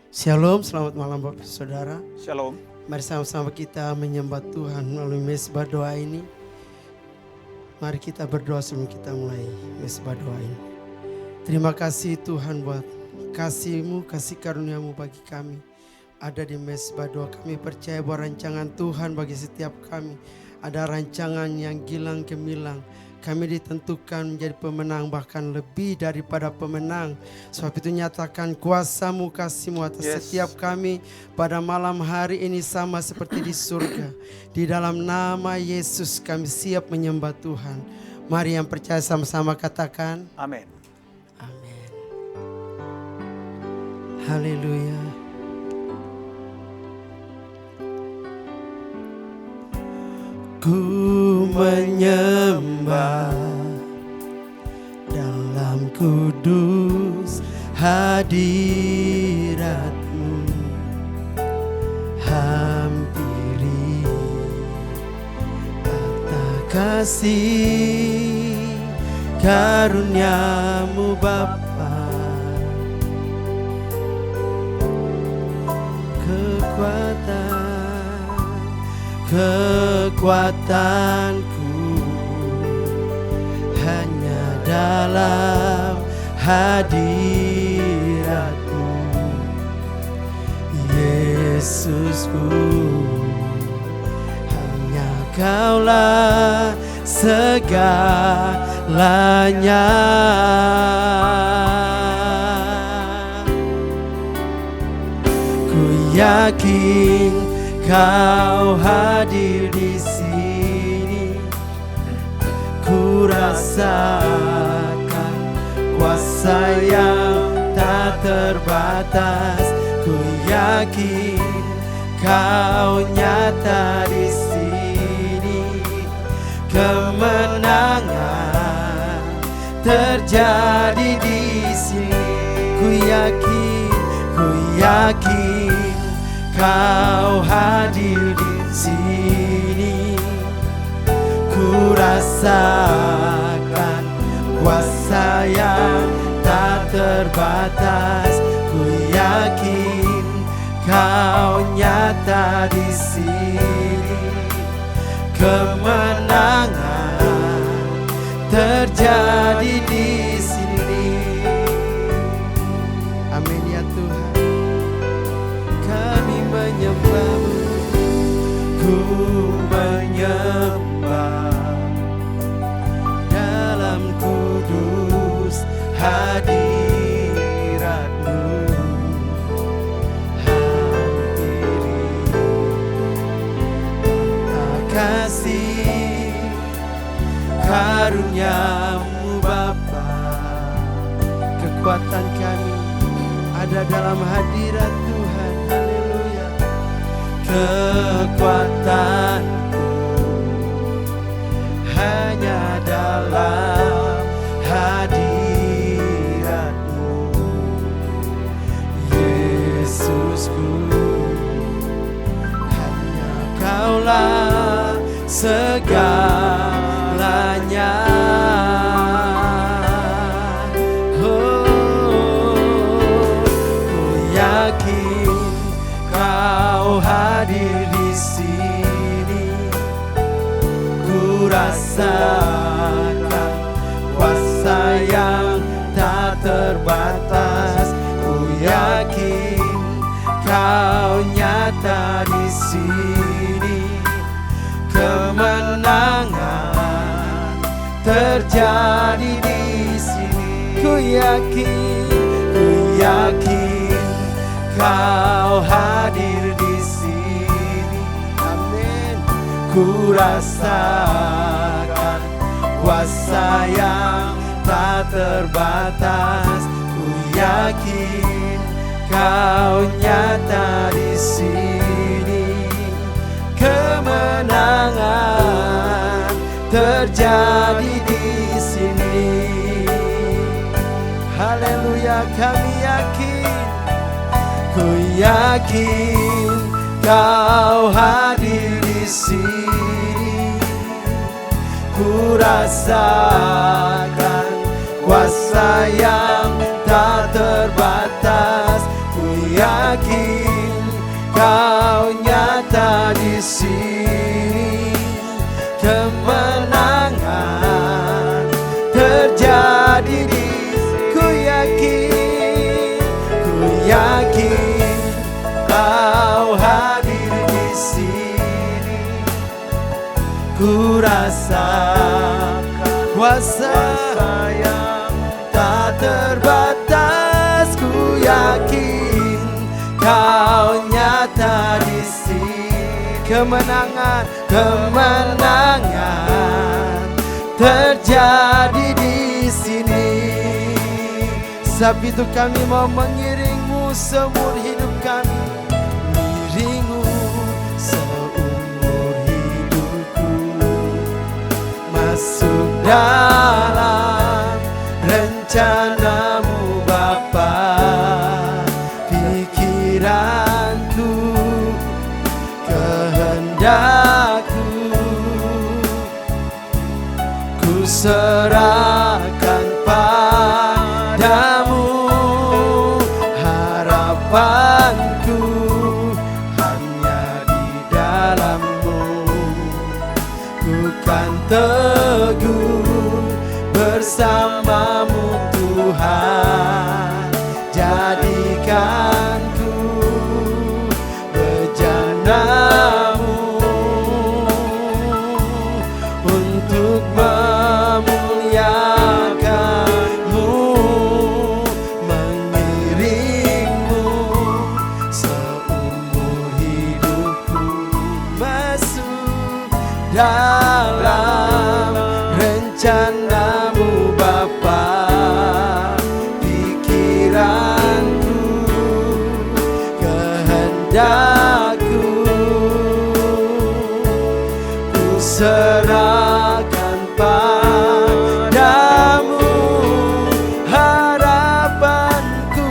Shalom, selamat malam Bapak Saudara. Shalom. Mari sama-sama kita menyembah Tuhan melalui mesbah doa ini. Mari kita berdoa sebelum kita mulai mesbah doa ini. Terima kasih Tuhan buat kasih-Mu, kasih karunia-Mu bagi kami. Ada di mesbah doa, kami percaya bahwa rancangan Tuhan bagi setiap kami. Ada rancangan yang gilang gemilang. Kami ditentukan menjadi pemenang, bahkan lebih daripada pemenang. Sebab itu nyatakan kuasa-Mu, kasih-Mu atas setiap kami pada malam hari ini sama seperti di surga. Di dalam nama Yesus kami siap menyembah Tuhan. Mari yang percaya sama-sama katakan Amin. Amin. Haleluya. Ku menyembah dalam kudus hadirat-Mu, hampiri tata kasih karunia-Mu Bapa, kekuatanku hanya dalam hadirat-Mu, Yesusku. Hanya Kaulah segalanya. Ku yakin Kau hadir di sini, ku rasakan kuasa yang tak terbatas. Ku yakin Kau nyata di sini, kemenangan terjadi di sini. Ku yakin Kau hadir di sini, ku rasakan kuasa yang tak terbatas. Ku yakin Kau nyata di sini, kemenangan terjadi di sini. Amin ya Tuhan. Menyembah-Mu, ku menyembah dalam kudus hadirat-Mu, hampiri tata kasih karunia-Mu Bapa. Kekuatan kami ada dalam hadirat Tuhan. Kekuatanku hanya dalam hadirat-Mu, Yesusku. Hanya Kaulah segalanya. Ku yakin Kau hadir di sini, ku rasakan kuasa yang tak terbatas. Ku yakin Kau nyata di sini, kemenangan terjadi di sini. Ku yakin Kau hadir di sini. Amin. Ku rasakan kuasa yang tak terbatas. Ku yakin Kau nyata di sini, kemenangan terjadi di sini. Haleluya, kami yakin. Ku yakin Kau hadir di sini, ku rasakan kuasa yang tak terbatas. Ku yakin terjadi di ku yakin kau hadir di sini. Ku rasakan kuasa yang tak terbatas. Ku yakin kau nyata di sini. Kemenangan terjadi di sini. Sebab itu kami mau mengiringmu seumur hidup kami. Mengiringmu seumur hidupku. Masuk dalam rencanamu Bapa. Pikiranku, kehendakku, ku serahkan padamu. Harapanku hanya di dalam-Mu. Ku kan teguh bersama-Mu Tuhan. Jadikanku bejana-Mu untuk memuliakan-Mu, mengiring-Mu seumur hidupku. Masuk dalam rencana-Mu Bapa. Pikiranku, kehendakku, ku serahkan padamu. Harapanku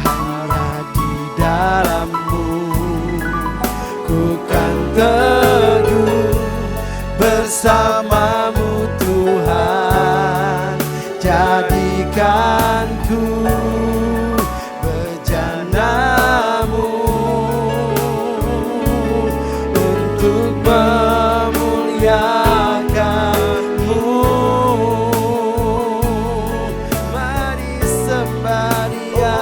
hanya di dalam-Mu. Ku kan teguh bersama-Mu Tuhan. Jadikanku bejana-Mu untuk memuliakan-Mu. Mari sembah Dia.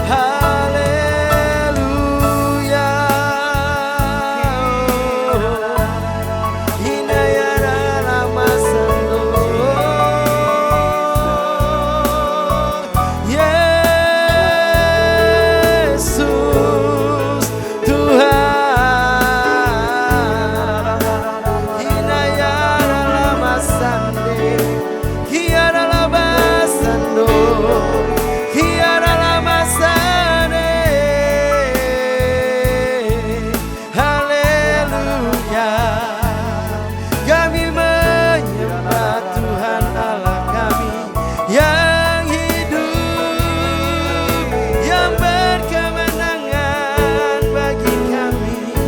Haleluya. Hinayara lama sando. Yesus Tuhan. Hinayara lama sande. Hiara lama sando. Hiara lama sande. Haleluya. Kami menyembah Tuhan Allah kami yang hidup, yang berkemenangan bagi kami.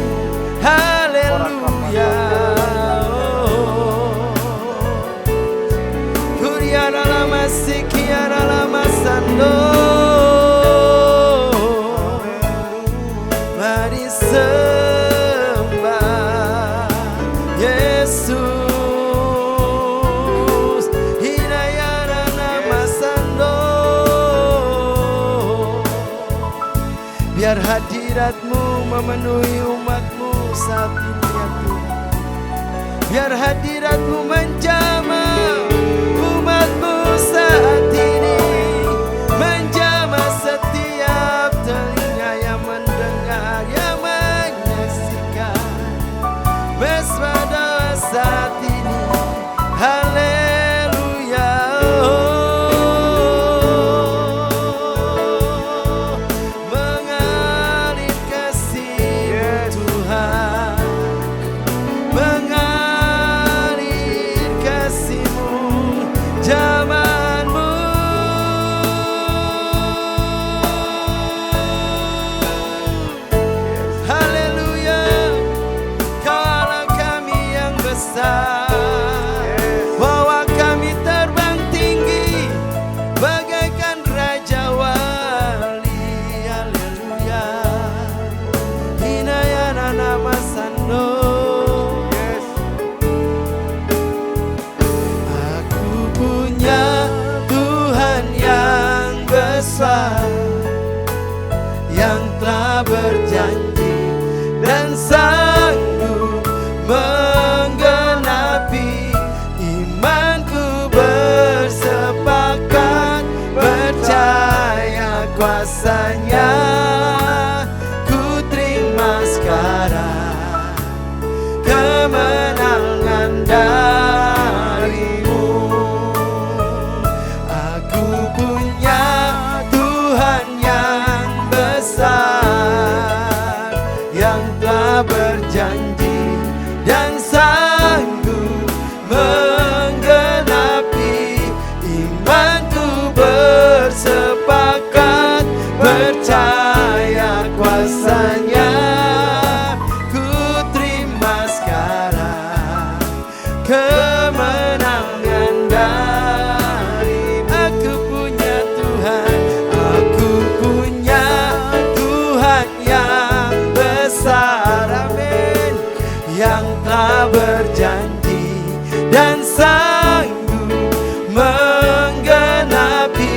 Haleluya. Kuriara lama sikiara lama sando. Mari sembah Yesus. Hinayara nama sando. Biar hadirat-Mu memenuhi umat-Mu saat ini ya Tuhan. Biar hadirat-Mu menjamah umat-Mu saat ini. Menjamah setiap telinga yang mendengar, yang menyaksikan mesbah doa saat ini. Haleluya. Mengalir kasih-Mu Tuhan. Mengalir kemenangan dari aku punya Tuhan, aku punya Tuhan yang besar, amin, yang telah berjanji dan sanggup menggenapi.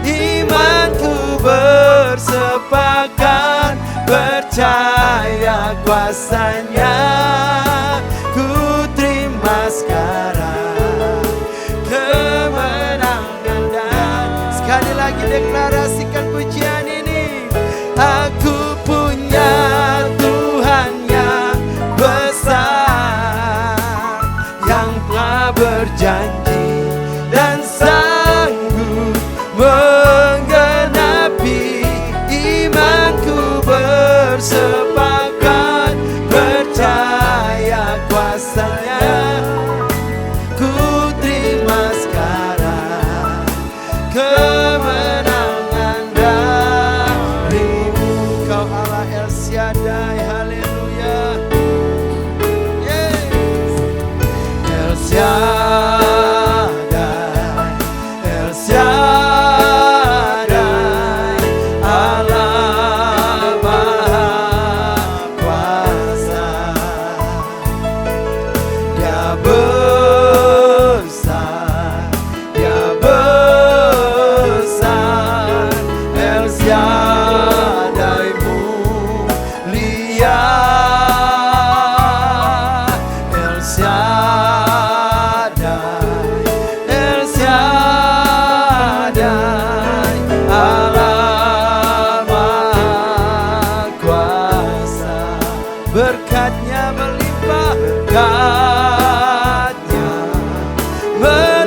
Imanku bersepakat percaya kuasanya, ku terima sekarang kemenangan. Dan sekali lagi deklarasikan pujian ini, aku punya Tuhan yang besar, yang telah berjanji dan sanggup menggenapi. Imanku bersepakat percaya kuasanya, ku terima sekarang kemenangan darimu. Kau Allah El Shaddai, haleluya. El Shaddai, El Shaddai, Allah Maha Kuasa. Dia besar, Dia besar, El Shaddai mulia, El Shaddai, El Shaddai, Allah Maha Kuasa. Berkatnya melimpah, berkatnya melimpah.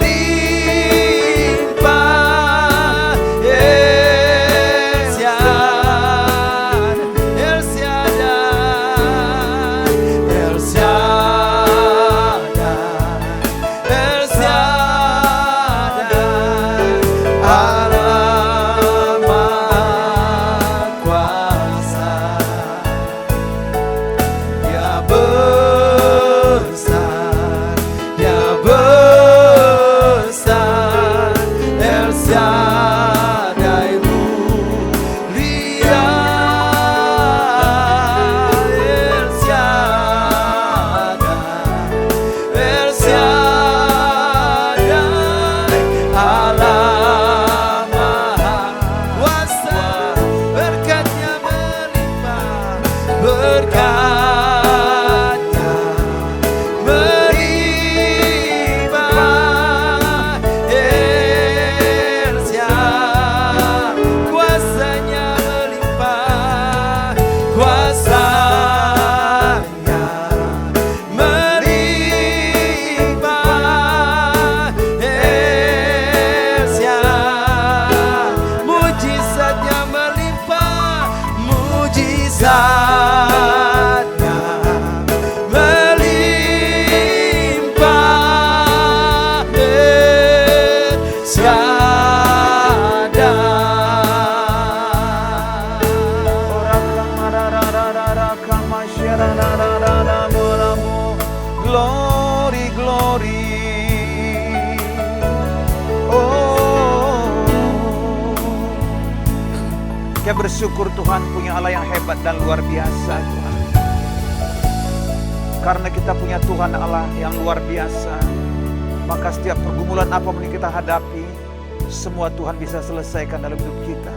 El Shaddai, El Shaddai, El Shaddai, El Shaddai, Allah Maha Kuasa. Dia besar, Dia besar, El Shaddai mulia, El Shaddai, El Shaddai, Allah Maha Kuasa. Berkatnya melimpah, berkatnya melimpah. El Shaddai, kuasanya melimpah, kuasanya melimpah. El Shaddai, mujizatnya melimpah, mujizatnya melimpah. El Shaddai. Glory, glory. Oh, Kita bersyukur Tuhan punya Allah yang hebat dan luar biasa Tuhan. Karena kita punya Tuhan Allah yang luar biasa, maka setiap pergumulan apapun yang kita hadapi, semua Tuhan bisa selesaikan dalam hidup kita.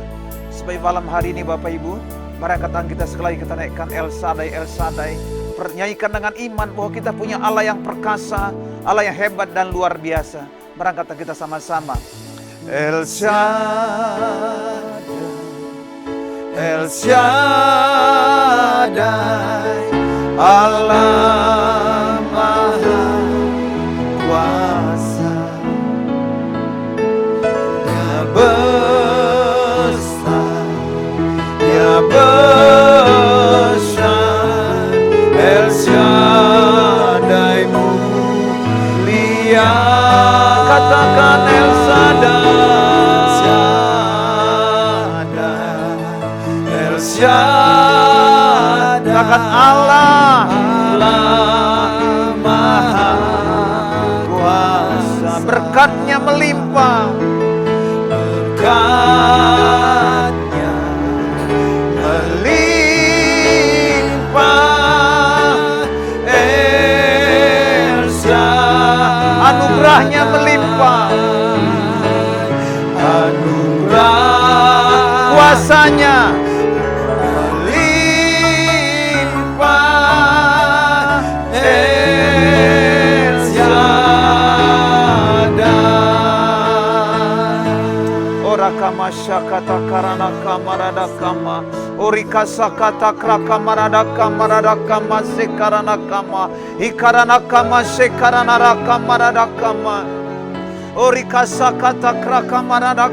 Sebagai malam hari ini Bapak Ibu, mari angkat tangan kita sekali, kita naikkan El Shaddai, El Shaddai. Bernyanyikan dengan iman bahwa kita punya Allah yang perkasa, Allah yang hebat dan luar biasa. Mari angkat tangan kita sama-sama. El Shaddai, El Shaddai, Allah Maha Kuasa. Dia besar, Dia besar, El Shaddai mulia. Katakan El Shaddai, katakan Allah Allah Maha berkat-Nya melimpah. Berkat-Nya melimpah, Esa, anugerah-Nya melimpah, anugerah kuasa-Nya melimpah, El Shaddai. ora kama syakata karana kamarada kama orika sakata kraka marada kama sekarana kama ikarana kama sekarana raka marada kama orika sakata kraka marada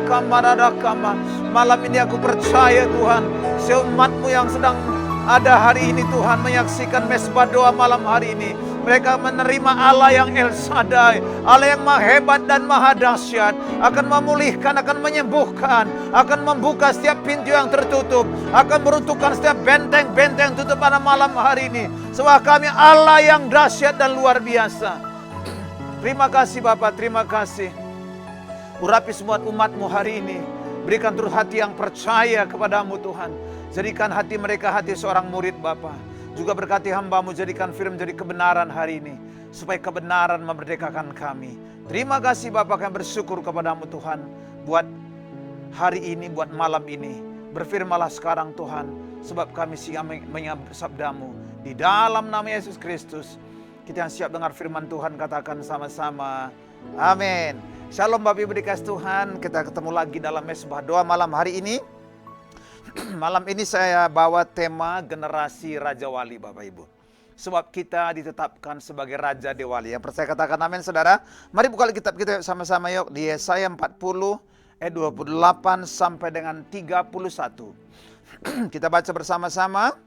kama. Malam ini aku percaya Tuhan, seumat-Mu yang sedang ada hari ini Tuhan menyaksikan mesbah doa malam hari ini, mereka menerima Allah yang El Shaddai, Allah yang maha hebat dan maha dahsyat, akan memulihkan, akan menyembuhkan, akan membuka setiap pintu yang tertutup, akan meruntuhkan setiap benteng-benteng tutup pada malam hari ini. Sebab kami Allah yang dahsyat dan luar biasa. Terima kasih Bapa, terima kasih. Urapi semua umat-Mu hari ini. Berikan turut hati yang percaya kepadamu Tuhan. Jadikan hati mereka hati seorang murid Bapa. Juga berkati hamba-Mu, jadikan firman jadi kebenaran hari ini. Supaya kebenaran memerdekakan kami. Terima kasih Bapa, kami bersyukur kepadamu Tuhan. Buat hari ini, buat malam ini. Berfirmanlah sekarang Tuhan. Sebab kami siap menyambut sabda-Mu. Di dalam nama Yesus Kristus. Kita yang siap dengar firman Tuhan, katakan sama-sama. Amin. Shalom Bapak Ibu dikasih Tuhan. Kita ketemu lagi dalam mesbah doa malam hari ini. Malam ini saya bawa tema generasi Raja Wali Bapak Ibu. Sebab kita ditetapkan sebagai Raja Dewali. Yang percaya katakan amin saudara. Mari buka kitab kita sama-sama yuk. Di Yesaya 40 ayat 28 sampai dengan 31. Kita baca bersama-sama.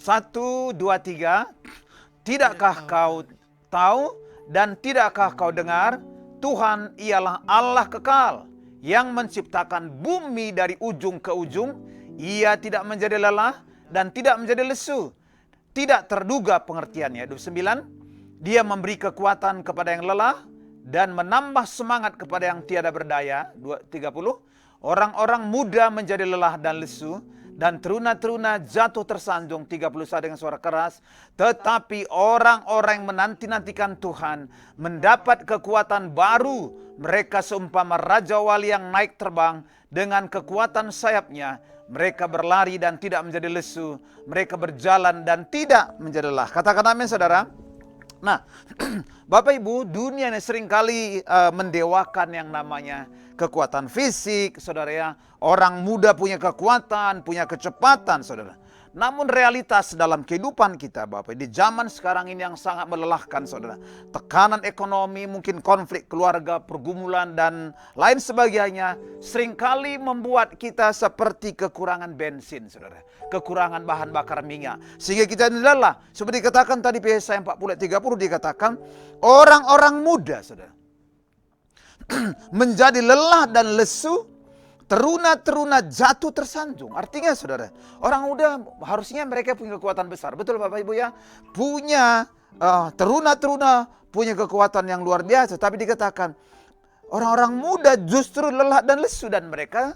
1, 2, 3. Tidakkah kau tahu dan tidakkah kau dengar? Tuhan ialah Allah kekal yang menciptakan bumi dari ujung ke ujung. Ia tidak menjadi lelah dan tidak menjadi lesu. Tidak terduga pengertiannya. 29. Dia memberi kekuatan kepada yang lelah dan menambah semangat kepada yang tiada berdaya. 30. Orang-orang muda menjadi lelah dan lesu, dan teruna-teruna jatuh tersanjung. 31 dengan suara keras. Tetapi orang-orang yang menanti-nantikan Tuhan mendapat kekuatan baru. Mereka seumpama Raja Wali yang naik terbang dengan kekuatan sayapnya. Mereka berlari dan tidak menjadi lesu. Mereka berjalan dan tidak menjadi lelah. Katakan amin saudara. Nah, Bapak Ibu, dunia ini seringkali mendewakan yang namanya kekuatan fisik, saudara ya. Orang muda punya kekuatan, punya kecepatan, saudara. Namun realitas dalam kehidupan kita, Bapak, di zaman sekarang ini yang sangat melelahkan, saudara. Tekanan ekonomi, mungkin konflik keluarga, pergumulan, dan lain sebagainya, seringkali membuat kita seperti kekurangan bensin, saudara. Kekurangan bahan bakar minyak. Sehingga kita lelah. Seperti dikatakan tadi, Yesaya 40-30 dikatakan, orang-orang muda, saudara, menjadi lelah dan lesu, teruna-teruna jatuh tersanjung. Artinya saudara, orang muda harusnya mereka punya kekuatan besar. Betul Bapak Ibu ya? Punya teruna-teruna punya kekuatan yang luar biasa. Tapi dikatakan orang-orang muda justru lelah dan lesu dan mereka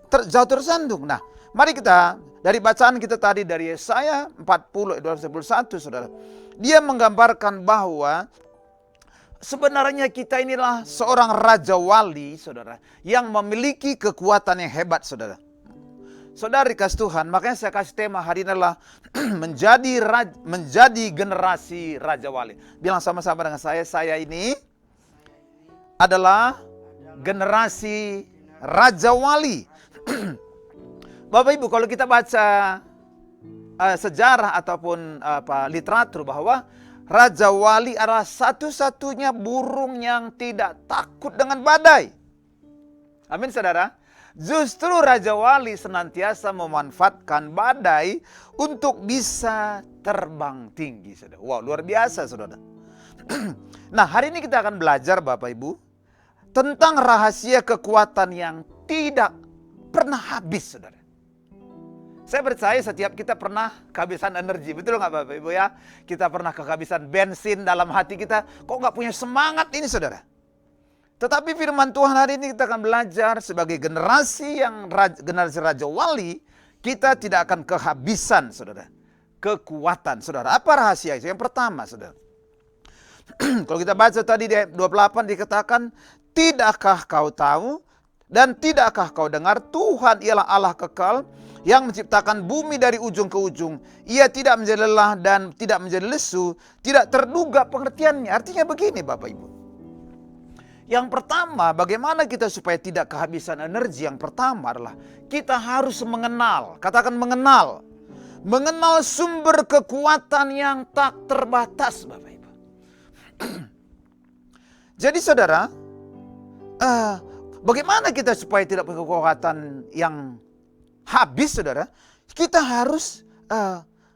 jatuh tersandung. Nah, mari kita dari bacaan kita tadi dari Yesaya 40 ayat 21 saudara. Dia menggambarkan bahwa sebenarnya kita inilah seorang Raja Wali, saudara, yang memiliki kekuatan yang hebat, saudara. Saudara dikasih Tuhan, makanya saya kasih tema hari ini adalah menjadi generasi Raja Wali. Bilang sama-sama dengan saya ini adalah generasi Raja Wali. Bapak Ibu, kalau kita baca sejarah ataupun literatur bahwa Raja Wali adalah satu-satunya burung yang tidak takut dengan badai. Amin saudara. Justru Raja Wali senantiasa memanfaatkan badai untuk bisa terbang tinggi. Saudara. Wow, luar biasa saudara. Nah, hari ini kita akan belajar Bapak Ibu tentang rahasia kekuatan yang tidak pernah habis saudara. Saya percaya setiap kita pernah kehabisan energi, betul nggak Bapak Ibu ya? Kita pernah kehabisan bensin dalam hati kita, kok nggak punya semangat ini saudara. Tetapi firman Tuhan hari ini kita akan belajar sebagai generasi generasi Raja Wali, kita tidak akan kehabisan saudara, kekuatan saudara. Apa rahasia itu? Yang pertama saudara, kalau kita baca tadi di ayat 28 dikatakan, tidakkah kau tahu dan tidakkah kau dengar Tuhan ialah Allah kekal yang menciptakan bumi dari ujung ke ujung. Ia tidak menjadi lelah dan tidak menjadi lesu, tidak terduga pengertiannya. Artinya begini Bapak Ibu. Yang pertama, bagaimana kita supaya tidak kehabisan energi? Yang pertama adalah kita harus mengenal, katakan mengenal. Mengenal sumber kekuatan yang tak terbatas Bapak Ibu. Jadi saudara, bagaimana kita supaya tidak punya kekuatan yang habis saudara? Kita harus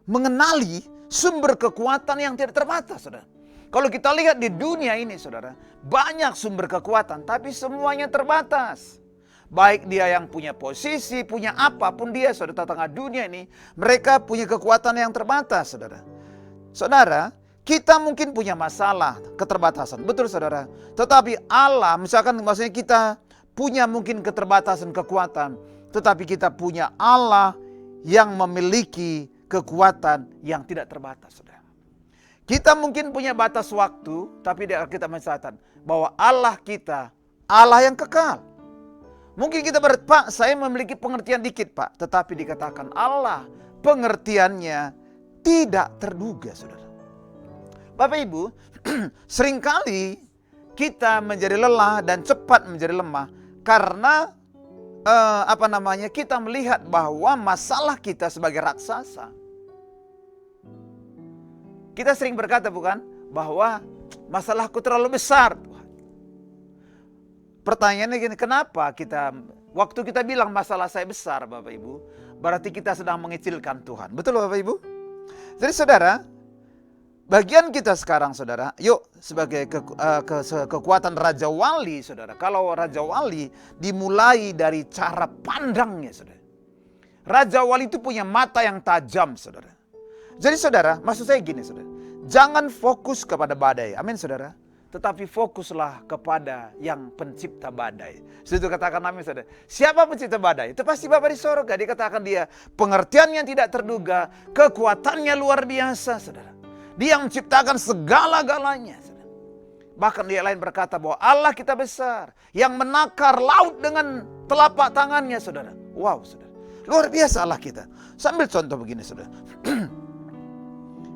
mengenali sumber kekuatan yang tidak terbatas saudara. Kalau kita lihat di dunia ini saudara, banyak sumber kekuatan tapi semuanya terbatas. Baik dia yang punya posisi, punya apapun dia saudara, tengah dunia ini mereka punya kekuatan yang terbatas saudara. Saudara, kita mungkin punya masalah, keterbatasan, betul saudara. Tetapi Allah, misalkan maksudnya kita punya mungkin keterbatasan kekuatan, tetapi kita punya Allah yang memiliki kekuatan yang tidak terbatas saudara. Kita mungkin punya batas waktu, tapi kita mencatat bahwa Allah kita, Allah yang kekal. Mungkin kita berkata, Pak, saya memiliki pengertian dikit Pak. Tetapi dikatakan Allah, pengertiannya tidak terduga saudara. Bapak Ibu, seringkali kita menjadi lelah dan cepat menjadi lemah karena kita melihat bahwa masalah kita sebagai raksasa. Kita sering berkata bukan bahwa masalahku terlalu besar Tuhan. Pertanyaannya gini, kenapa waktu kita bilang masalah saya besar Bapak Ibu, berarti kita sedang mengecilkan Tuhan. Betul Bapak Ibu? Jadi saudara, bagian kita sekarang saudara, yuk sebagai kekuatan Raja Wali saudara. Kalau Raja Wali dimulai dari cara pandangnya saudara. Raja Wali itu punya mata yang tajam saudara. Jadi saudara, maksud saya gini saudara. Jangan fokus kepada badai, amin saudara. Tetapi fokuslah kepada yang pencipta badai. Situ katakan amin saudara. Siapa pencipta badai? Itu pasti Bapa di sorga. Dikatakan dia pengertiannya tidak terduga, kekuatannya luar biasa saudara. Dia yang menciptakan segala-galanya. Bahkan dia lain berkata bahwa Allah kita besar. Yang menakar laut dengan telapak tangannya saudara. Wow saudara. Luar biasa Allah kita. Sambil contoh begini saudara.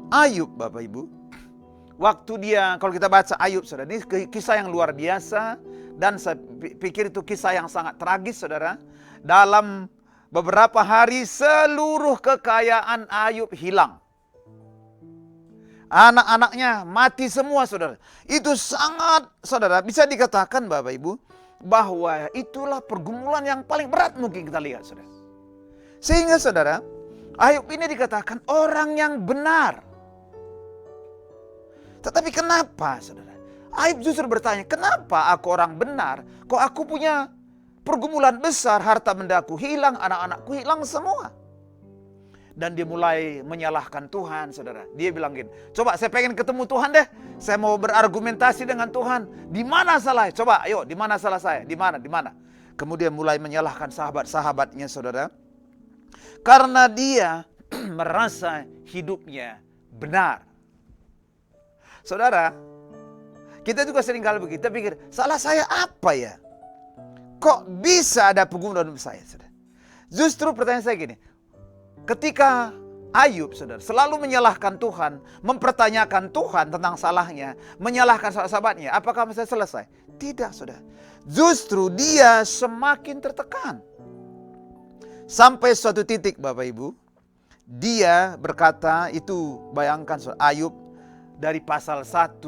Ayub Bapak Ibu. Waktu dia, kalau kita baca Ayub saudara. Ini kisah yang luar biasa. Dan saya pikir itu kisah yang sangat tragis saudara. Dalam beberapa hari seluruh kekayaan Ayub hilang. Anak-anaknya mati semua saudara. Itu sangat saudara bisa dikatakan Bapak Ibu bahwa itulah pergumulan yang paling berat mungkin kita lihat saudara. Sehingga saudara, Ayub ini dikatakan orang yang benar. Tetapi kenapa saudara? Ayub justru bertanya, kenapa aku orang benar? Kok aku punya pergumulan besar, harta bendaku hilang, anak-anakku hilang semua. Dan dia mulai menyalahkan Tuhan, saudara. Dia bilang gini, coba saya pengen ketemu Tuhan deh. Saya mau berargumentasi dengan Tuhan. Di mana salah? Coba, ayo, di mana salah saya? Di mana? Kemudian mulai menyalahkan sahabat-sahabatnya, saudara. Karena dia merasa hidupnya benar. Saudara, kita juga sering kali begitu. Kita pikir, salah saya apa ya? Kok bisa ada pergumulan dalam saya, saudara? Justru pertanyaan saya gini. Ketika Ayub saudara selalu menyalahkan Tuhan, mempertanyakan Tuhan tentang salahnya, menyalahkan sahabat-sahabatnya, apakah bisa selesai? Tidak saudara. Justru dia semakin tertekan. Sampai suatu titik Bapak Ibu, dia berkata, itu bayangkan saudara, Ayub dari pasal 1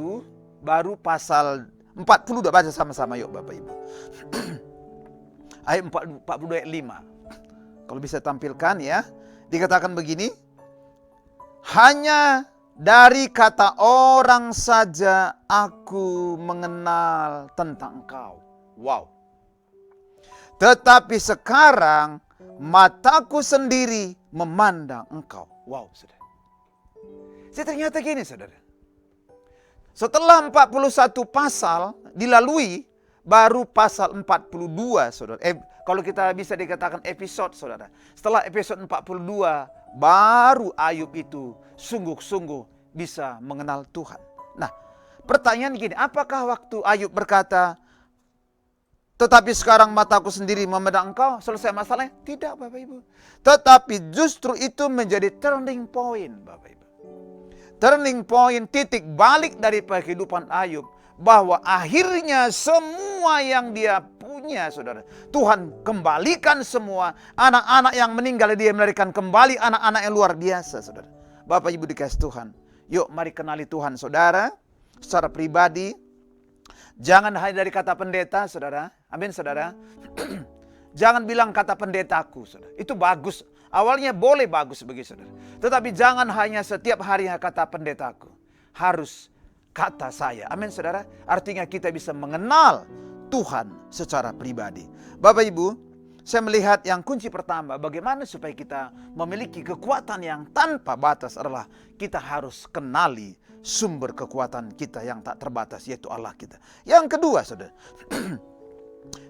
baru pasal 40, udah baca sama-sama yuk Bapak Ibu. Ayat 42 ayat 5. Kalau bisa tampilkan ya. Dikatakan begini, hanya dari kata orang saja aku mengenal tentang engkau. Wow. Tetapi sekarang mataku sendiri memandang engkau. Wow, saudara. Jadi ternyata gini, saudara. Setelah 41 pasal dilalui, baru pasal 42, saudara. Kalau kita bisa dikatakan episode, saudara. Setelah episode 42, baru Ayub itu sungguh-sungguh bisa mengenal Tuhan. Nah, pertanyaan gini, apakah waktu Ayub berkata, tetapi sekarang mataku sendiri memandang engkau, selesai masalahnya? Tidak, Bapak Ibu. Tetapi justru itu menjadi turning point, Bapak Ibu. Turning point, titik balik dari kehidupan Ayub. Bahwa akhirnya semua yang dia punya, saudara, Tuhan kembalikan semua. Anak-anak yang meninggal dia melahirkan kembali anak-anak yang luar biasa, saudara. Bapak Ibu dikasih Tuhan. Yuk mari kenali Tuhan, saudara. Secara pribadi. Jangan hanya dari kata pendeta, saudara. Amin, saudara. Jangan bilang kata pendetaku, saudara. Itu bagus. Awalnya boleh bagus bagi saudara. Tetapi jangan hanya setiap hari kata pendetaku. Harus kata saya. Amin, saudara. Artinya kita bisa mengenal Tuhan secara pribadi. Bapak Ibu, saya melihat yang kunci pertama, bagaimana supaya kita memiliki kekuatan yang tanpa batas adalah kita harus kenali sumber kekuatan kita yang tak terbatas, yaitu Allah kita. Yang kedua, saudara.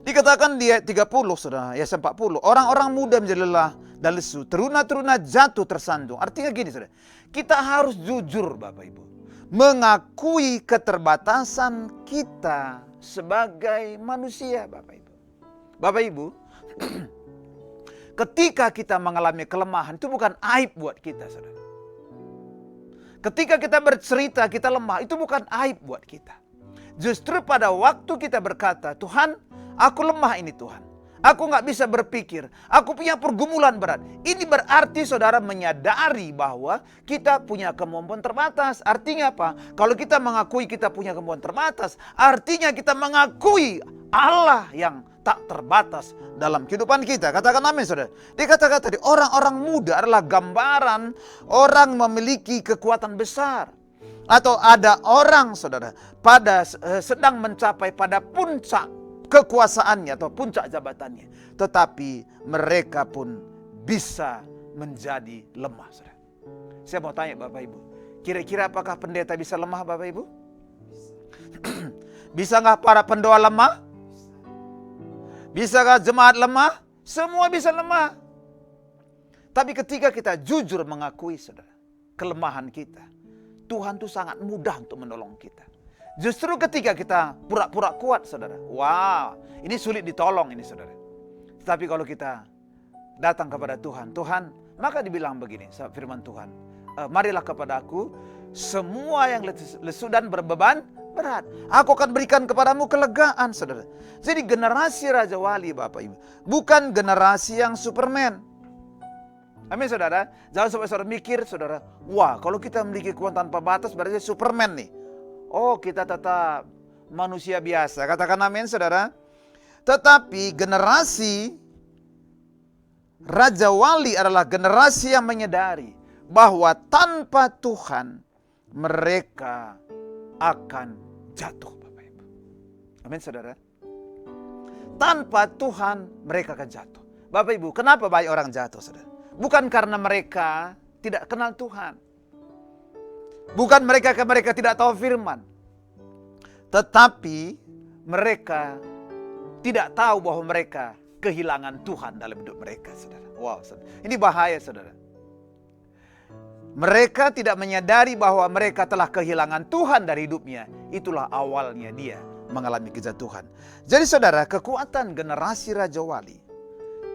Dikatakan di ayat 30, saudara, ayat 40, orang-orang muda menjadi lelah dan lesu, teruna-teruna jatuh tersandung. Artinya gini, saudara, kita harus jujur, Bapak Ibu, mengakui keterbatasan kita sebagai manusia, Bapak Ibu. Bapak Ibu, ketika kita mengalami kelemahan, itu bukan aib buat kita, saudara. Ketika kita bercerita kita lemah, itu bukan aib buat kita. Justru pada waktu kita berkata, Tuhan, aku lemah ini Tuhan. Aku nggak bisa berpikir. Aku punya pergumulan berat. Ini berarti saudara menyadari bahwa kita punya kemampuan terbatas. Artinya apa? Kalau kita mengakui kita punya kemampuan terbatas, artinya kita mengakui Allah yang tak terbatas dalam kehidupan kita. Katakan amin, saudara. Dikatakan tadi, orang-orang muda adalah gambaran orang memiliki kekuatan besar. Atau ada orang, saudara, pada sedang mencapai pada puncak kekuasaannya atau puncak jabatannya. Tetapi mereka pun bisa menjadi lemah, saudara. Saya mau tanya Bapak Ibu, kira-kira apakah pendeta bisa lemah, Bapak Ibu? Bisa nggak para pendoa lemah? Bisakah jemaat lemah? Semua bisa lemah. Tapi ketika kita jujur mengakui, saudara, kelemahan kita, Tuhan itu sangat mudah untuk menolong kita. Justru ketika kita pura-pura kuat, saudara, wow, ini sulit ditolong ini, saudara. Tapi kalau kita datang kepada Tuhan, Tuhan, maka dibilang begini, firman Tuhan, marilah kepada aku, semua yang lesu dan berbeban berat, aku akan berikan kepadamu kelegaan, saudara. Jadi generasi Raja Wali, Bapak Ibu, bukan generasi yang Superman. Amin, saudara. Jangan sampai saudara mikir, saudara, wah, kalau kita memiliki kekuatan tanpa batas berarti Superman nih. Oh, kita tetap manusia biasa. Katakan amin, saudara. Tetapi generasi Raja Wali adalah generasi yang menyadari bahwa tanpa Tuhan mereka akan jatuh, Bapak Ibu. Amin, saudara. Tanpa Tuhan mereka akan jatuh. Bapak Ibu, kenapa banyak orang jatuh, saudara? Bukan karena mereka tidak kenal Tuhan. Bukan mereka tidak tahu firman. Tetapi mereka tidak tahu bahwa mereka kehilangan Tuhan dalam hidup mereka, saudara. Wow, saudara. Ini bahaya, saudara. Mereka tidak menyadari bahwa mereka telah kehilangan Tuhan dari hidupnya. Itulah awalnya dia mengalami kejatuhan. Jadi saudara, kekuatan generasi Raja Wali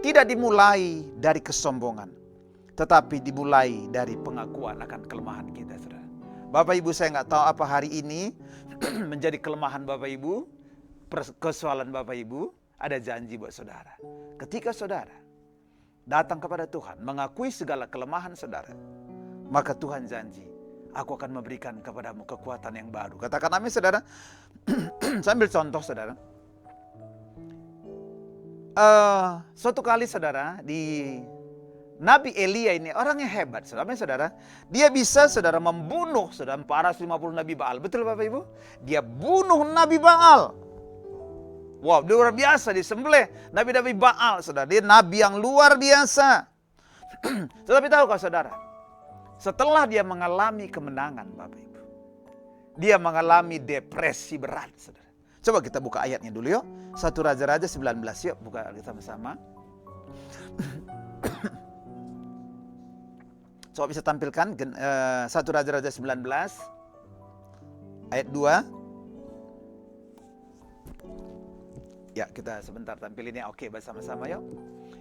tidak dimulai dari kesombongan, tetapi dimulai dari pengakuan akan kelemahan kita, saudara. Bapak Ibu, saya nggak tahu apa hari ini menjadi kelemahan Bapak Ibu, persoalan Bapak Ibu. Ada janji buat saudara. Ketika saudara datang kepada Tuhan, mengakui segala kelemahan saudara, maka Tuhan janji, aku akan memberikan kepadamu kekuatan yang baru. Katakan amin, saudara. Saya ambil contoh, saudara. Suatu kali, saudara, di Nabi Elia ini orang yang hebat, saudara. Amin, saudara. Dia bisa, saudara, membunuh, saudara, 450 Nabi Baal. Betul, Bapak Ibu? Dia bunuh Nabi Baal. Wow, dia luar biasa disembelih. Nabi-nabi Baal, saudara. Dia nabi yang luar biasa. Tetapi tahukah saudara? Setelah dia mengalami kemenangan, Bapak Ibu, dia mengalami depresi berat, saudara. Coba kita buka ayatnya dulu yuk. 1 Raja-Raja 19 yuk. Buka sama-sama. Coba bisa tampilkan 1 Raja-Raja 19 ayat 2. Ya, kita sebentar tampilinnya. Oke, baca sama-sama yuk.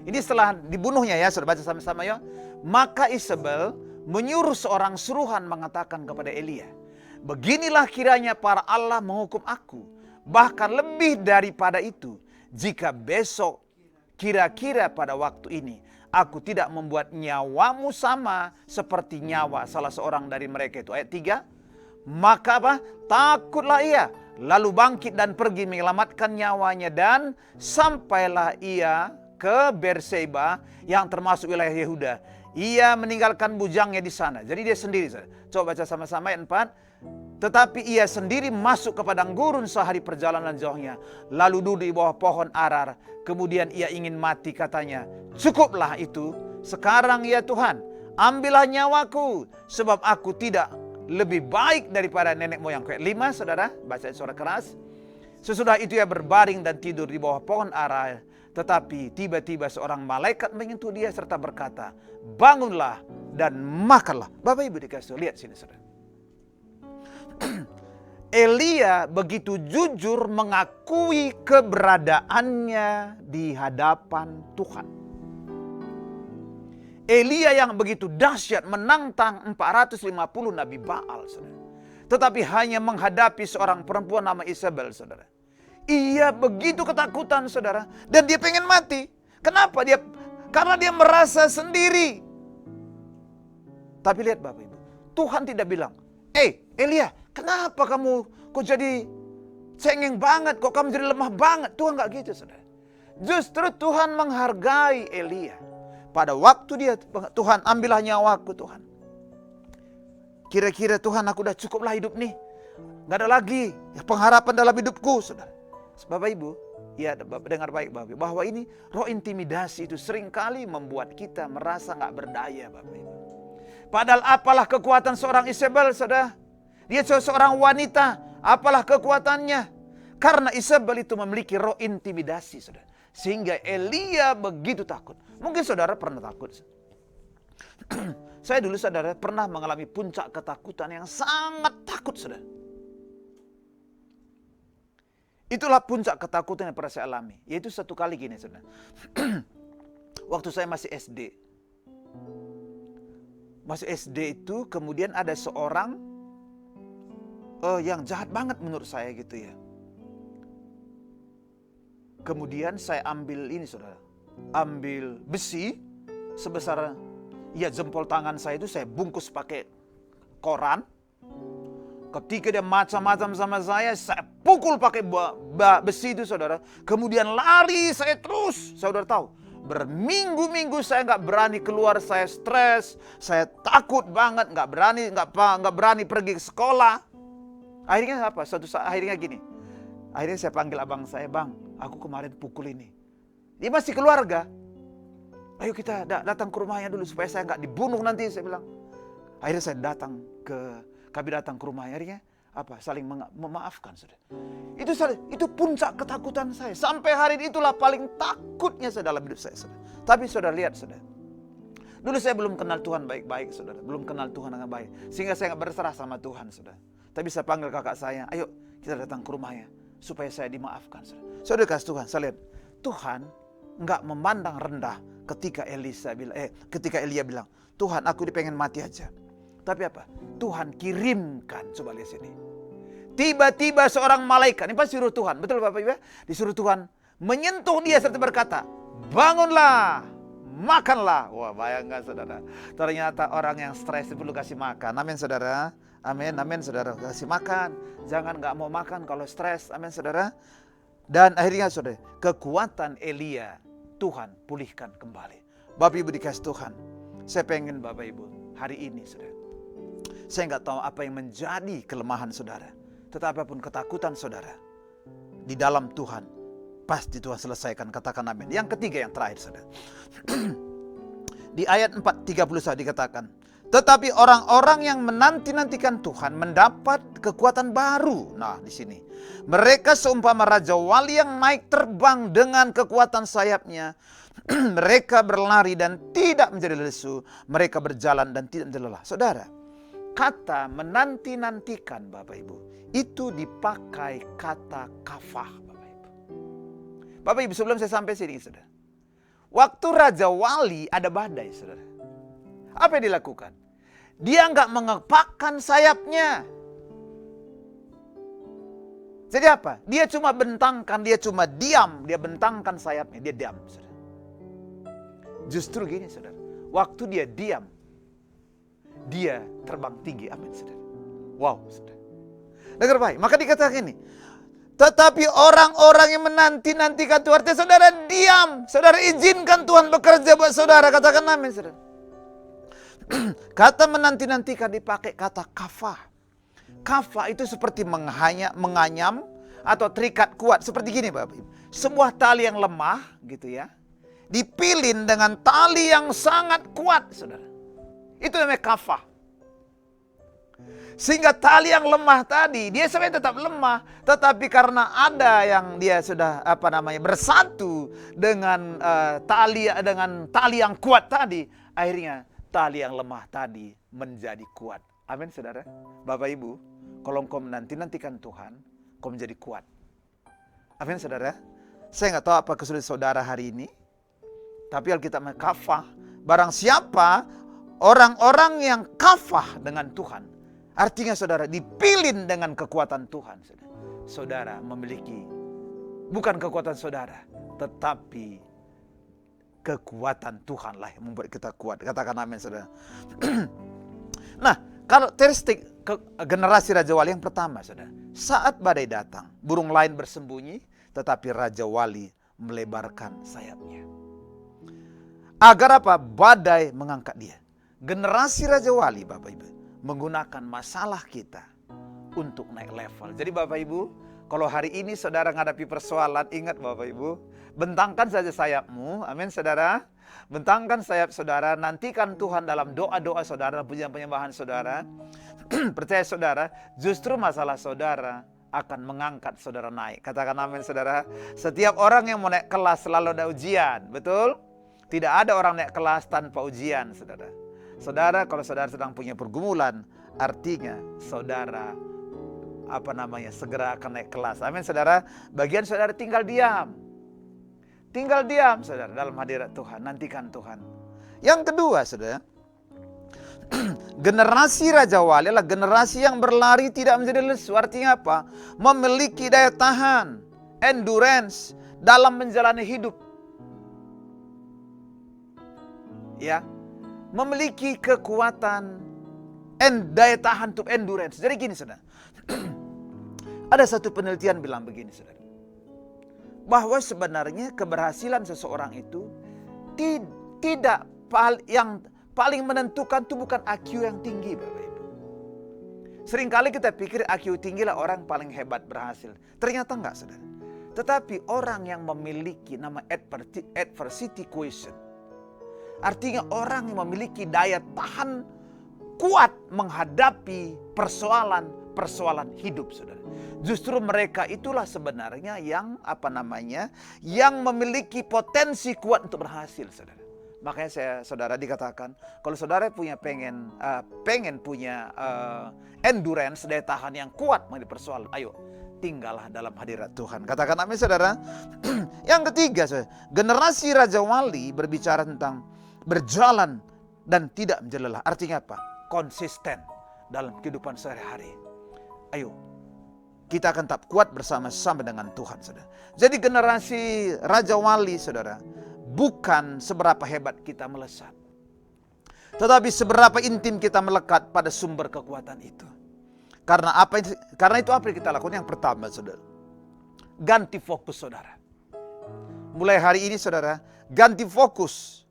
Ini setelah dibunuhnya ya, sudah baca sama-sama yuk. Maka Isabel menyuruh seorang suruhan mengatakan kepada Elia, beginilah kiranya para Allah menghukum aku, bahkan lebih daripada itu, jika besok kira-kira pada waktu ini aku tidak membuat nyawamu sama seperti nyawa salah seorang dari mereka itu. Ayat 3. Maka apa? Takutlah ia, lalu bangkit dan pergi menyelamatkan nyawanya, dan sampailah ia ke Berseba yang termasuk wilayah Yehuda. Ia meninggalkan bujangnya di sana. Jadi dia sendiri. Coba baca sama-sama ayat 4. Tetapi ia sendiri masuk ke padang gurun sehari perjalanan jauhnya, lalu duduk di bawah pohon arar. Kemudian ia ingin mati, katanya, cukuplah itu. Sekarang ya Tuhan, ambillah nyawaku, sebab aku tidak lebih baik daripada nenek moyangku. Ayat 5, saudara, baca suara keras. Sesudah itu ia berbaring dan tidur di bawah pohon arar. Tetapi tiba-tiba seorang malaikat menyentuh dia serta berkata, bangunlah dan makanlah. Bapak Ibu dikasih lihat sini, saudara. Elia begitu jujur mengakui keberadaannya di hadapan Tuhan. Elia yang begitu dahsyat menantang 450 Nabi Baal, saudara. Tetapi hanya menghadapi seorang perempuan nama Isabel, saudara. Ia begitu ketakutan, saudara. Dan dia pengen mati. Kenapa? Karena dia merasa sendiri. Tapi lihat Bapak Ibu, Tuhan tidak bilang, Elia, kenapa kamu kok jadi cengeng banget, kok kamu jadi lemah banget. Tuhan gak gitu, saudara. Justru Tuhan menghargai Elia. Pada waktu dia, Tuhan ambillah nyawaku Tuhan. Kira-kira Tuhan, aku udah cukuplah hidup nih. Gak ada lagi pengharapan dalam hidupku, saudara. Bapak Ibu, ya dengar baik Bapak Ibu, bahwa ini roh intimidasi itu seringkali membuat kita merasa gak berdaya, Bapak Ibu. Padahal apalah kekuatan seorang Isabel, saudara. Dia seorang wanita, apalah kekuatannya. Karena Isabel itu memiliki roh intimidasi, saudara. Sehingga Elia begitu takut. Mungkin saudara pernah takut. Saya dulu, saudara, pernah mengalami puncak ketakutan yang sangat takut, saudara. Itulah puncak ketakutan yang pernah saya alami. Yaitu satu kali gini, saudara. Waktu saya masih SD. Masih SD itu kemudian ada seorang yang jahat banget menurut saya gitu ya. Kemudian saya ambil ini, saudara. Ambil besi sebesar jempol tangan saya itu, saya bungkus pakai koran. Ketika dia macam-macam sama saya pukul pakai besi itu, saudara. Kemudian lari saya terus. Saudara tahu, berminggu-minggu saya nggak berani keluar, saya stres, saya takut banget, nggak berani pergi ke sekolah. Akhirnya apa? Suatu saat akhirnya gini. Akhirnya saya panggil abang saya, bang, aku kemarin pukul ini. Dia masih keluarga. Ayo kita datang ke rumahnya dulu supaya saya nggak dibunuh nanti, saya bilang. Akhirnya saya kami datang ke rumahnya. Akhirnya apa? Saling memaafkan, saudara. Itu puncak ketakutan saya. Sampai hari ini itulah paling takutnya saya dalam hidup saya, saudara. Tapi saudara lihat, saudara. Dulu saya belum kenal Tuhan baik-baik, saudara. Belum kenal Tuhan dengan baik. Sehingga saya nggak berserah sama Tuhan, saudara. Tapi saya panggil kakak saya, ayo kita datang ke rumahnya supaya saya dimaafkan, saudara. Saudara kasih Tuhan, saya lihat Tuhan nggak memandang rendah ketika Elia bilang, Tuhan, aku pengen mati aja. Tapi apa? Tuhan kirimkan, coba lihat sini. Tiba-tiba seorang malaikat, ini pasti suruh Tuhan, betul Bapak Ibu? Disuruh Tuhan menyentuh dia serta berkata, bangunlah, makanlah. Wah, bayangkan, saudara. Ternyata orang yang stres perlu kasih makan. Amin, saudara. Amin, amin, saudara. Kasih makan. Jangan nggak mau makan kalau stres. Amin, saudara. Dan akhirnya, saudara, kekuatan Elia Tuhan pulihkan kembali. Bapak Ibu dikasih Tuhan. Saya pengen Bapak Ibu hari ini, saudara. Saya nggak tahu apa yang menjadi kelemahan saudara. Tetapi apapun ketakutan saudara, di dalam Tuhan Pasti Tuhan selesaikan, katakan amin. Yang ketiga, yang terakhir saudara. Di ayat 4:31 dikatakan, tetapi orang-orang yang menanti-nantikan Tuhan mendapat kekuatan baru. Nah, di sini mereka seumpama raja wali yang naik terbang dengan kekuatan sayapnya. Mereka berlari dan tidak menjadi lesu. Mereka berjalan dan tidak menjadi lelah. Saudara, kata menanti-nantikan Bapak Ibu, itu dipakai kata kafah Bapak Ibu. Bapak Ibu, sebelum saya sampai sini saudara, waktu raja wali ada badai saudara, apa yang dilakukan? Dia nggak mengepakkan sayapnya. Jadi apa? Dia cuma bentangkan, dia cuma diam. Dia bentangkan sayapnya, dia diam saudara. Justru gini saudara, waktu dia diam, dia terbang tinggi. Amin saudara. Wow saudara. Dengar baik, maka dikatakan ini, tetapi orang-orang yang menanti-nantikan Tuhan, artinya saudara diam. Saudara izinkan Tuhan bekerja buat saudara, katakan amin saudara. Kata menanti-nantikan dipakai kata kafah. Kafah itu seperti menganyam atau terikat kuat. Seperti gini Bapak Ibu, sebuah tali yang lemah gitu ya, dipilin dengan tali yang sangat kuat saudara. Itu namanya kafah. Sehingga tali yang lemah tadi, dia sebenarnya tetap lemah, tetapi karena ada yang dia sudah bersatu dengan tali yang kuat tadi, akhirnya tali yang lemah tadi menjadi kuat. Amin saudara. Bapak Ibu, kalau engkau menanti-nantikan Tuhan, engkau menjadi kuat. Amin saudara. Saya nggak tahu apa kesulitan saudara hari ini, tapi Alkitab kafah. Barang siapa orang-orang yang kafah dengan Tuhan, artinya saudara dipilin dengan kekuatan Tuhan. Saudara memiliki bukan kekuatan saudara, tetapi kekuatan Tuhanlah yang membuat kita kuat. Katakan amin saudara. Nah, karakteristik generasi Raja Wali yang pertama saudara, saat badai datang, burung lain bersembunyi, tetapi Raja Wali melebarkan sayapnya. Agar apa? Badai mengangkat dia. Generasi Raja Wali Bapak Ibu menggunakan masalah kita untuk naik level. Jadi Bapak Ibu, kalau hari ini saudara menghadapi persoalan, ingat Bapak Ibu, bentangkan saja sayapmu, amin saudara. Bentangkan sayap saudara, nantikan Tuhan dalam doa-doa saudara, pujian penyembahan saudara. Percaya saudara, justru masalah saudara akan mengangkat saudara naik. Katakan amin saudara. Setiap orang yang mau naik kelas selalu ada ujian, betul? Tidak ada orang naik kelas tanpa ujian saudara. Saudara, kalau saudara sedang punya pergumulan, artinya saudara segera akan naik kelas. Amin saudara. Bagian saudara tinggal diam. Tinggal diam saudara dalam hadirat Tuhan. Nantikan Tuhan. Yang kedua saudara, generasi Raja Wali adalah generasi yang berlari tidak menjadi lesu. Artinya apa? Memiliki daya tahan, endurance dalam menjalani hidup. Ya, memiliki kekuatan daya tahan untuk endurance. Jadi gini saudara, ada satu penelitian bilang begini saudara, bahwa sebenarnya keberhasilan seseorang itu tidak yang paling menentukan itu bukan IQ yang tinggi Bapak Ibu. Seringkali kita pikir IQ tinggi lah orang paling hebat berhasil. Ternyata enggak saudara. Tetapi orang yang memiliki nama adversity quotient, artinya orang yang memiliki daya tahan kuat menghadapi persoalan hidup saudara. Justru mereka itulah sebenarnya yang yang memiliki potensi kuat untuk berhasil saudara. Makanya saudara dikatakan, kalau saudara pengen punya endurance, daya tahan yang kuat menghadapi persoalan, ayo tinggallah dalam hadirat Tuhan. Katakan amin saudara. Yang ketiga saudara, generasi Raja Wali berbicara tentang berjalan dan tidak menjadi lelah. Artinya apa? Konsisten dalam kehidupan sehari-hari. Ayo, kita akan tetap kuat bersama-sama dengan Tuhan saudara. Jadi generasi Raja Wali saudara, bukan seberapa hebat kita melesat, tetapi seberapa intim kita melekat pada sumber kekuatan itu. Karena itu apa yang kita lakukan? Yang pertama saudara, ganti fokus saudara. Mulai hari ini saudara, ganti fokus.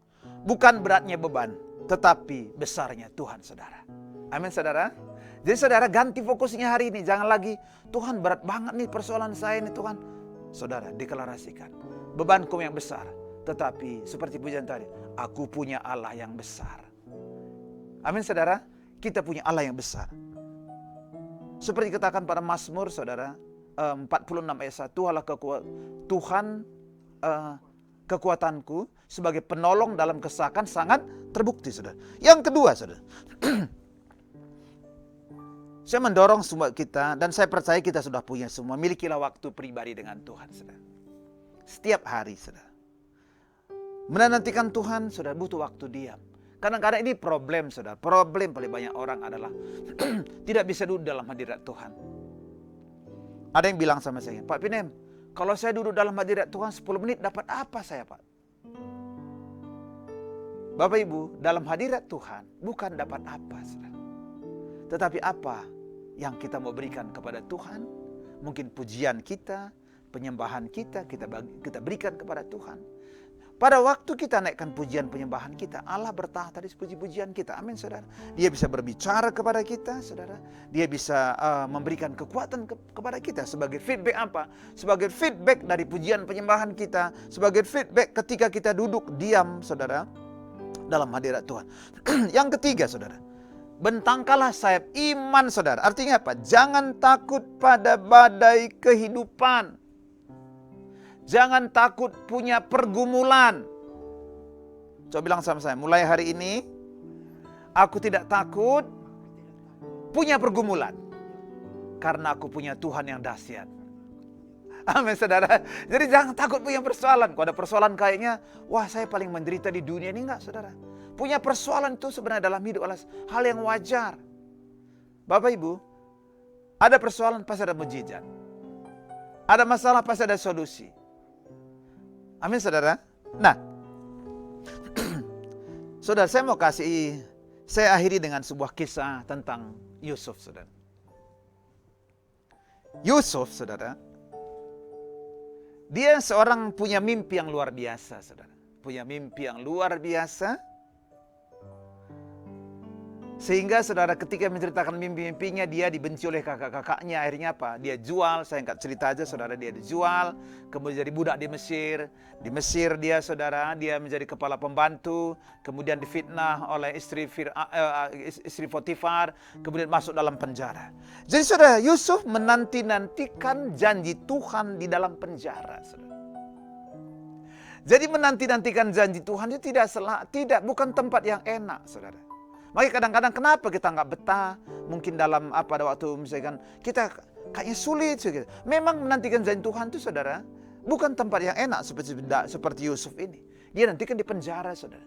Bukan beratnya beban, tetapi besarnya Tuhan saudara. Amin saudara. Jadi saudara ganti fokusnya hari ini. Jangan lagi, Tuhan berat banget nih persoalan saya ini Tuhan. saudara deklarasikan. Bebanku yang besar, tetapi seperti pujian tadi, aku punya Allah yang besar. Amin saudara, kita punya Allah yang besar. Seperti dikatakan pada Mazmur saudara, 46 ayat 1, Tuhan kekuatanku sebagai penolong dalam kesakan sangat terbukti saudara. Yang kedua saudara, saya mendorong semua kita, dan saya percaya kita sudah punya semua, milikilah waktu pribadi dengan Tuhan saudara. Setiap hari saudara. Menantikan Tuhan saudara butuh waktu diam. Kadang-kadang ini problem saudara. Problem paling banyak orang adalah tidak bisa duduk dalam hadirat Tuhan. Ada yang bilang sama saya, Pak Pinem, kalau saya duduk dalam hadirat Tuhan 10 menit dapat apa saya Pak? Bapak Ibu, dalam hadirat Tuhan bukan dapat apa saudara. Tetapi apa yang kita mau berikan kepada Tuhan. Mungkin pujian kita, penyembahan kita berikan kepada Tuhan. Pada waktu kita naikkan pujian penyembahan kita, Allah bertahta di puji-pujian kita. Amin saudara. Dia bisa berbicara kepada kita saudara. Dia bisa memberikan kekuatan kepada kita. Sebagai feedback apa? Sebagai feedback dari pujian penyembahan kita. Sebagai feedback ketika kita duduk diam saudara dalam hadirat Tuhan. Yang ketiga saudara, bentangkanlah sayap iman saudara. Artinya apa? Jangan takut pada badai kehidupan. Jangan takut punya pergumulan. Coba bilang sama saya, mulai hari ini aku tidak takut punya pergumulan. Karena aku punya Tuhan yang dahsyat. Amin saudara. Jadi jangan takut punya persoalan. Kalau ada persoalan kayaknya, wah saya paling menderita di dunia ini, enggak saudara. Punya persoalan itu sebenarnya dalam hidup adalah hal yang wajar. Bapak Ibu, ada persoalan pasti ada mujizat. Ada masalah pasti ada solusi. Amin saudara. Nah, saudara saya akhiri dengan sebuah kisah tentang Yusuf saudara. Yusuf saudara, dia seorang punya mimpi yang luar biasa saudara. Punya mimpi yang luar biasa. Sehingga saudara ketika menceritakan mimpi-mimpinya, dia dibenci oleh kakak-kakaknya. Akhirnya apa? Dia jual, saya nggak cerita aja saudara, dia dijual. Kemudian jadi budak di Mesir. Di Mesir dia saudara, dia menjadi kepala pembantu. Kemudian difitnah oleh istri Potifar. Kemudian masuk dalam penjara. Jadi saudara, Yusuf menanti-nantikan janji Tuhan di dalam penjara saudara. Jadi menanti-nantikan janji Tuhan itu bukan tempat yang enak saudara. Makanya kadang-kadang kenapa kita nggak betah? Mungkin dalam pada waktu misalkan kita kayaknya sulit. Gitu. Memang menantikan janji Tuhan itu saudara, bukan tempat yang enak seperti Yusuf ini. Dia nantikan di penjara saudara.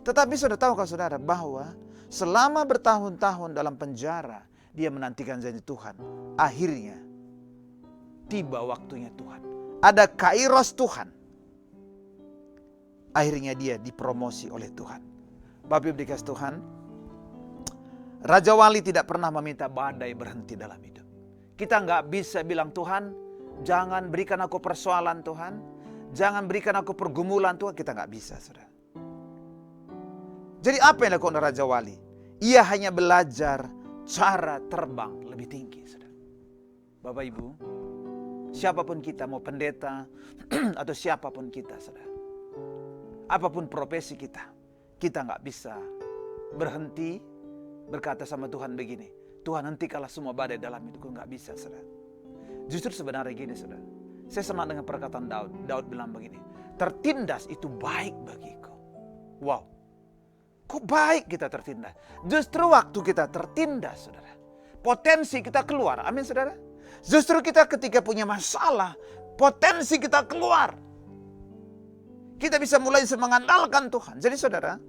Tetapi saudara tahukah saudara bahwa selama bertahun-tahun dalam penjara, dia menantikan janji Tuhan. Akhirnya tiba waktunya Tuhan. Ada kairos Tuhan. Akhirnya dia dipromosi oleh Tuhan. Bapak Ibu dikasih Tuhan, Raja Wali tidak pernah meminta badai berhenti dalam hidup. Kita nggak bisa bilang, Tuhan, jangan berikan aku persoalan Tuhan. Jangan berikan aku pergumulan Tuhan. Kita nggak bisa, saudara. Jadi apa yang dilakukan Raja Wali? Ia hanya belajar cara terbang lebih tinggi, saudara. Bapak Ibu, siapapun kita, mau pendeta atau siapapun kita, saudara. Apapun profesi kita nggak bisa berhenti berkata sama Tuhan begini, Tuhan hentikanlah semua badai dalam hidupku. Nggak bisa saudara. Justru sebenarnya gini saudara, saya senang dengan perkataan Daud. Daud bilang begini, tertindas itu baik bagiku. Wow, kok baik kita tertindas? Justru waktu kita tertindas saudara, potensi kita keluar. Amin saudara. Justru kita ketika punya masalah, potensi kita keluar. Kita bisa mulai mengandalkan Tuhan. Jadi saudara,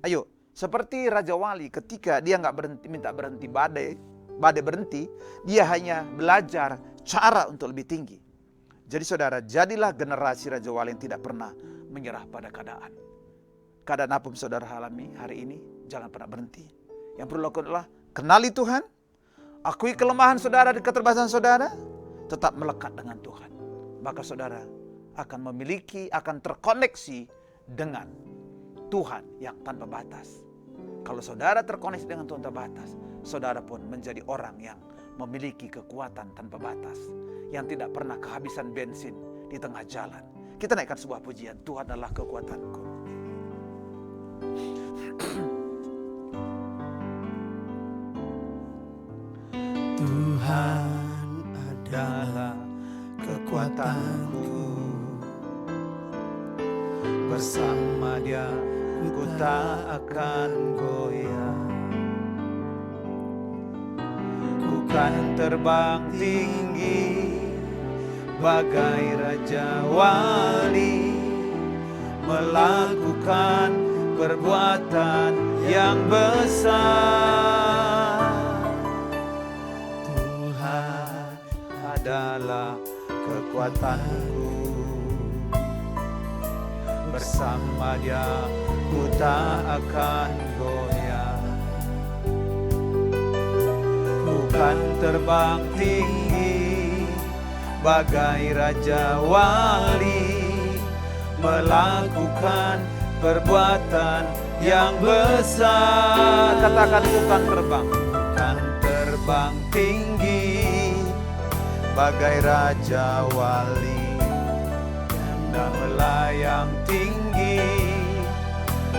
ayo seperti Raja Wali ketika dia nggak minta berhenti badai berhenti, dia hanya belajar cara untuk lebih tinggi. Jadi saudara, jadilah generasi Raja Wali yang tidak pernah menyerah pada keadaan. Keadaan apa saudara alami hari ini, jangan pernah berhenti. Yang perlu lakukan adalah kenali Tuhan, akui kelemahan saudara dan keterbatasan saudara, tetap melekat dengan Tuhan. Maka saudara akan terkoneksi dengan Tuhan yang tanpa batas. Kalau saudara terkoneksi dengan Tuhan tanpa batas, saudara pun menjadi orang yang memiliki kekuatan tanpa batas, yang tidak pernah kehabisan bensin di tengah jalan. Kita naikkan sebuah pujian, Tuhan adalah kekuatanku. Tuhan adalah kekuatanku, Bersama Dia ku tak akan goyah. Ku kan terbang tinggi bagai Raja Wali, melakukan perbuatan yang besar. Tuhan adalah kekuatanku, bersama Dia ku tak akan goyah. Ku kan terbang tinggi bagai Raja Wali, melakukan perbuatan yang besar. Katakan, bukan terbang. Kan terbang tinggi bagai Raja Wali, dan melayang tinggi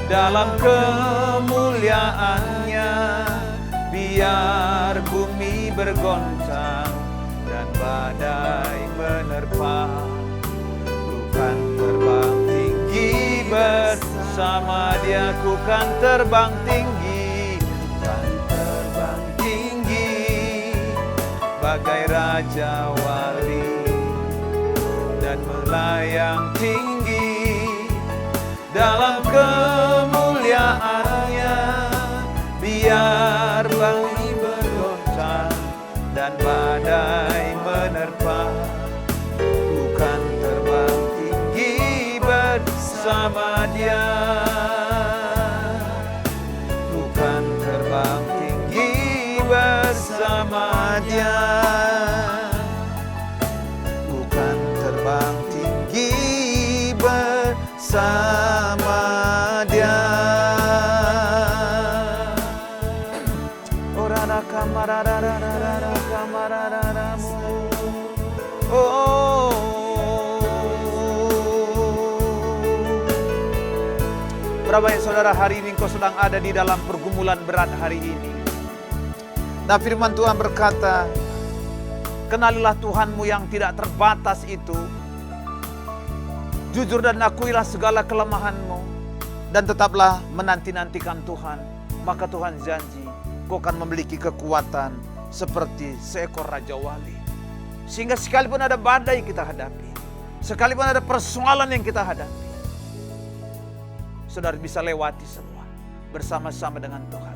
dalam kemuliaannya. Biar bumi bergoncang dan badai menerpa, bukan terbang tinggi bersama Dia. Ku kan terbang tinggi, kan terbang tinggi bagai Raja Wali, dan melayang tinggi dalam kemuliaannya. Biar bumi bergoncang dan badai menerpa, bukan terbang tinggi bersama Dia. Bukan terbang tinggi bersama Dia. Bukan terbang tinggi bersama Dia. Orara kamarararara kamarararamu. Oh. Berapa banyak saudara hari ini engkau sedang ada di dalam pergumulan berat hari ini. Nah, firman Tuhan berkata, kenalilah Tuhanmu yang tidak terbatas itu. Jujur dan akuilah segala kelemahanmu, dan tetaplah menanti-nantikan Tuhan. Maka Tuhan janji, kau akan memiliki kekuatan seperti seekor Raja Wali. Sehingga sekalipun ada badai kita hadapi, sekalipun ada persoalan yang kita hadapi, saudara bisa lewati semua bersama-sama dengan Tuhan.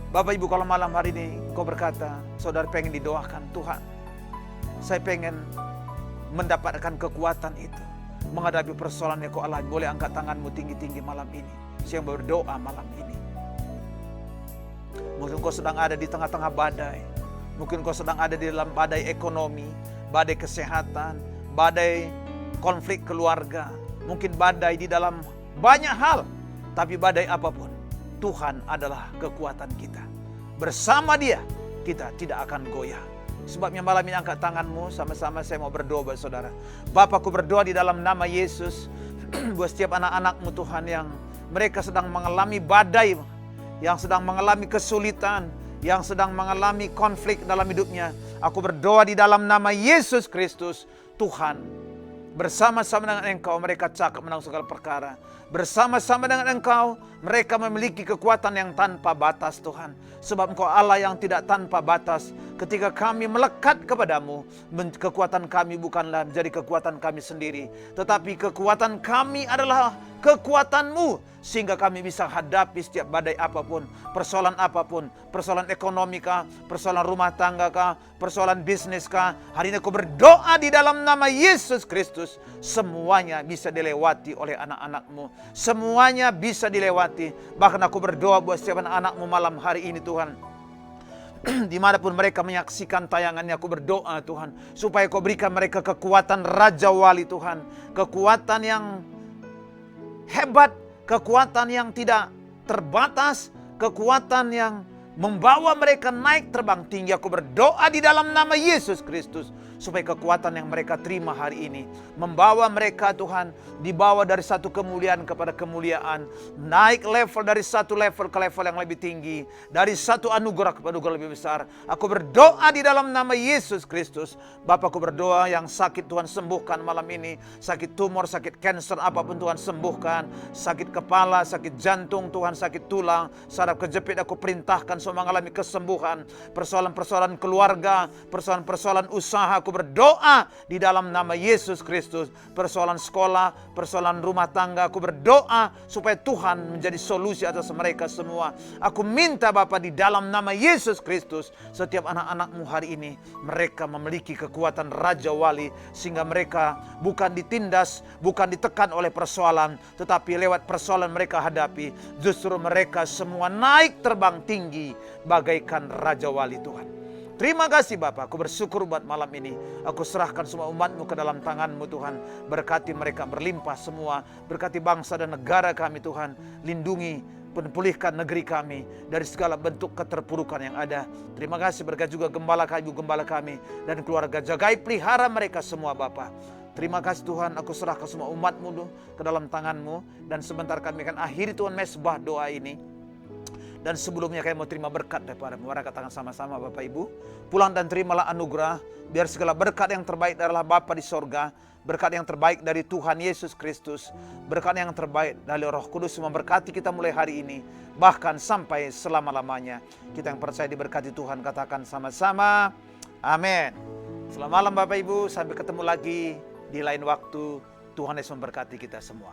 Bapak Ibu, kalau malam hari ini kau berkata, saudara pengen didoakan, Tuhan, saya pengen mendapatkan kekuatan itu menghadapi persoalan yang kau alami. Boleh angkat tanganmu tinggi-tinggi malam ini. Saya berdoa malam ini. Mungkin kau sedang ada di tengah-tengah badai. Mungkin kau sedang ada di dalam badai ekonomi, badai kesehatan, badai konflik keluarga. Mungkin badai di dalam banyak hal. Tapi badai apapun, Tuhan adalah kekuatan kita. Bersama Dia, kita tidak akan goyah. Sebabnya malam ini angkat tanganmu, sama-sama saya mau berdoa buat saudara. Bapakku berdoa di dalam nama Yesus, buat setiap anak-anakmu Tuhan yang mereka sedang mengalami badai, yang sedang mengalami kesulitan, yang sedang mengalami konflik dalam hidupnya. Aku berdoa di dalam nama Yesus Kristus, Tuhan, bersama-sama dengan Engkau mereka cakap menang segala perkara. Bersama-sama dengan Engkau mereka memiliki kekuatan yang tanpa batas Tuhan. Sebab Engkau Allah yang tidak tanpa batas. Ketika kami melekat kepadamu, kekuatan kami bukanlah menjadi kekuatan kami sendiri, tetapi kekuatan kami adalah kekuatan-Mu, sehingga kami bisa hadapi setiap badai apapun, persoalan ekonomi kah, persoalan rumah tangga kah, persoalan bisnis kah. Hari ini aku berdoa di dalam nama Yesus Kristus, semuanya bisa dilewati oleh anak-anak-Mu, semuanya bisa dilewati. Bahkan aku berdoa buat setiap anak-anak-Mu malam hari ini Tuhan, dimanapun mereka menyaksikan tayangannya, aku berdoa Tuhan, supaya Kau berikan mereka kekuatan Raja Wali Tuhan, kekuatan yang hebat, kekuatan yang tidak terbatas, kekuatan yang membawa mereka naik terbang tinggi. Aku berdoa di dalam nama Yesus Kristus, supaya kekuatan yang mereka terima hari ini membawa mereka Tuhan, dibawa dari satu kemuliaan kepada kemuliaan, naik level dari satu level ke level yang lebih tinggi, dari satu anugerah kepada anugerah lebih besar. Aku berdoa di dalam nama Yesus Kristus. Bapa, aku berdoa yang sakit Tuhan sembuhkan malam ini, sakit tumor, sakit kanker, apapun Tuhan sembuhkan, sakit kepala, sakit jantung Tuhan, sakit tulang, saraf kejepit, aku perintahkan semua mengalami kesembuhan. Persoalan-persoalan keluarga, persoalan-persoalan usaha, aku berdoa di dalam nama Yesus Kristus. Persoalan sekolah, persoalan rumah tangga, aku berdoa supaya Tuhan menjadi solusi atas mereka semua. Aku minta Bapa di dalam nama Yesus Kristus, setiap anak-anak-Mu hari ini, mereka memiliki kekuatan Raja Wali, sehingga mereka bukan ditindas, bukan ditekan oleh persoalan, tetapi lewat persoalan mereka hadapi, justru mereka semua naik terbang tinggi bagaikan Raja Wali Tuhan. Terima kasih Bapa, aku bersyukur buat malam ini. Aku serahkan semua umat-Mu ke dalam tangan-Mu Tuhan. Berkati mereka berlimpah semua. Berkati bangsa dan negara kami Tuhan. Lindungi, pulihkan negeri kami dari segala bentuk keterpurukan yang ada. Terima kasih, berkat juga gembala kami, ibu gembala kami dan keluarga. Jagai pelihara mereka semua Bapa. Terima kasih Tuhan, aku serahkan semua umat-Mu ke dalam tangan-Mu. Dan sebentar kami akan akhiri Tuhan mesbah doa ini. Dan sebelumnya kami mau terima berkat daripada-Mu. Mari katakan sama-sama Bapak Ibu. Pulang dan terimalah anugerah. Biar segala berkat yang terbaik adalah Bapa di sorga. Berkat yang terbaik dari Tuhan Yesus Kristus. Berkat yang terbaik dari Roh Kudus memberkati kita mulai hari ini. Bahkan sampai selama-lamanya. Kita yang percaya diberkati Tuhan katakan sama-sama. Amin. Selamat malam Bapak Ibu. Sampai ketemu lagi di lain waktu. Tuhan Yesus memberkati kita semua.